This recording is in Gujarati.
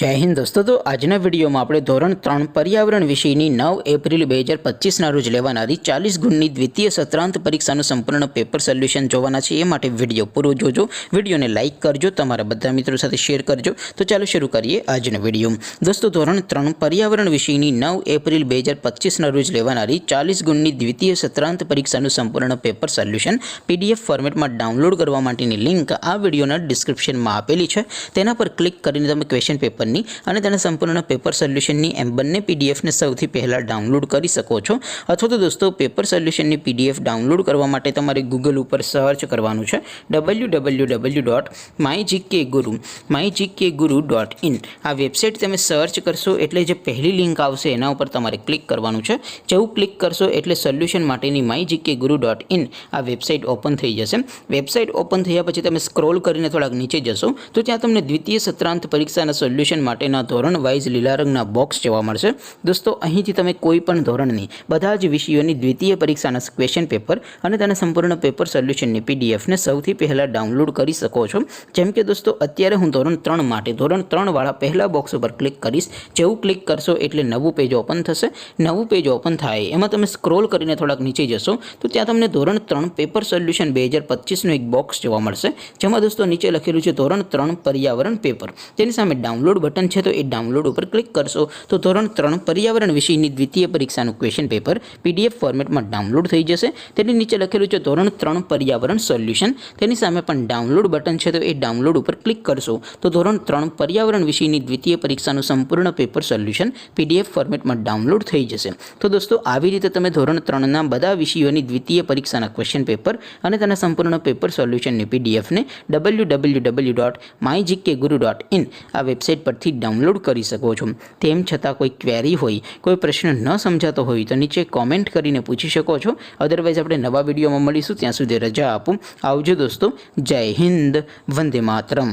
जय हिंद दोस्तों। तो आजना वीडियो में આપણે ધોરણ 3 પર્યાવરણ વિષયની 9 એપ્રિલ 2025 ના રોજ લેવાનારી 40 ગુણની દ્વિતીય સત્રાંત પરીક્ષાનું સંપૂર્ણ પેપર સોલ્યુશન જોવાના છે। એ માટે વિડિયો પૂરો જોજો, વિડિયોને લાઈક કરજો, તમારા બધા મિત્રો સાથે શેર કરજો। તો ચાલો શરૂ કરીએ આજનો વિડિયો। દોસ્તો ધોરણ 3 પર્યાવરણ વિષયની 9 એપ્રિલ 2025 ના રોજ લેવાનારી 40 ગુણની દ્વિતીય સત્રાંત પરીક્ષાનું સંપૂર્ણ પેપર સોલ્યુશન PDF ફોર્મેટમાં ડાઉનલોડ કરવા માટેની લિંક આ વિડિયોના ડિસ્ક્રિપ્શનમાં આપેલી છે। તેના પર ક્લિક કરીને તમે ક્વેશ્ચન પેપરની અને તેના સંપૂર્ણ પેપર સોલ્યુશનની એમ બંને પીડીએફને સૌથી પહેલાં ડાઉનલોડ કરી શકો છો। અથવા તો દોસ્તો પેપર સોલ્યુશનની પીડીએફ ડાઉનલોડ કરવા માટે તમારે ગૂગલ ઉપર સર્ચ કરવાનું છે www.mygkguru.in। આ વેબસાઇટ તમે સર્ચ કરશો એટલે જે પહેલી લિંક આવશે એના ઉપર તમારે ક્લિક કરવાનું છે। જેવું ક્લિક કરશો એટલે સોલ્યુશન માટેની mygkguru.in આ વેબસાઇટ ઓપન થઈ જશે। વેબસાઇટ ઓપન થયા પછી તમે સ્ક્રોલ કરીને થોડાક નીચે જશો તો ત્યાં તમને દ્વિતીય સત્રાંત પરીક્ષાના સોલ્યુશન માટેના ધોરણ વાઇઝ લીલા રંગના બોક્સ જોવા મળશે। દોસ્તો અહીંથી તમે કોઈ પણ ધોરણની બધા જ વિષયોની દ્વિતીય પરીક્ષાના ક્વેશ્ચન પેપર અને તેના સંપૂર્ણ પેપર સોલ્યુશનની પીડીએફને સૌથી પહેલાં ડાઉનલોડ કરી શકો છો। જેમ કે દોસ્તો અત્યારે હું ધોરણ 3 માટે ધોરણ 3 વાળા પહેલા બોક્સ ઉપર ક્લિક કરીશ। જેવું ક્લિક કરશો એટલે નવું પેજ ઓપન થશે। નવું પેજ ઓપન થાય એમાં તમે સ્ક્રોલ કરીને થોડાક નીચે જશો તો ત્યાં તમને ધોરણ 3 પેપર સોલ્યુશન 2025નું એક બોક્સ જોવા મળશે। જેમાં દોસ્તો નીચે લખેલું છે ધોરણ 3 પર્યાવરણ પેપર। તેની સામે ડાઉનલોડ બટન છે તો એ ડાઉનલોડ ઉપર ક્લિક કરશો તો ધોરણ 3 પર્યાવરણ વિષયની દ્વિતીય પરીક્ષાનું ક્વેશ્ચન પેપર PDF ફોર્મેટમાં ડાઉનલોડ થઈ જશે। તેની નીચે લખેલું છે ધોરણ 3 પર્યાવરણ સોલ્યુશન। તેની સામે પણ ડાઉનલોડ બટન છે તો એ ડાઉનલોડ ઉપર ક્લિક કરશો તો ધોરણ 3 પર્યાવરણ વિષયની દ્વિતીય પરીક્ષાનું સંપૂર્ણ પેપર સોલ્યુશન PDF ફોર્મેટમાં ડાઉનલોડ થઈ જશે। તો દોસ્તો આવી રીતે તમે ધોરણ 3ના બધા વિષયોની દ્વિતીય પરીક્ષાના ક્વેશ્ચન પેપર અને તેના સંપૂર્ણ પેપર સોલ્યુશનની પીડીએફને www.mygkguru.in આ વેબસાઇટ પરથી ડાઉનલોડ કરી શકો છો। તેમ છતાં કોઈ ક્વેરી હોય, કોઈ પ્રશ્ન ન સમજાતો હોય તો નીચે કોમેન્ટ કરીને પૂછી શકો છો। અદરવાઇઝ આપણે નવા વિડીયોમાં મળીશું, ત્યાં સુધી રજા આપો। આવજો દોસ્તો। જય હિન્દ, વંદે માતરમ।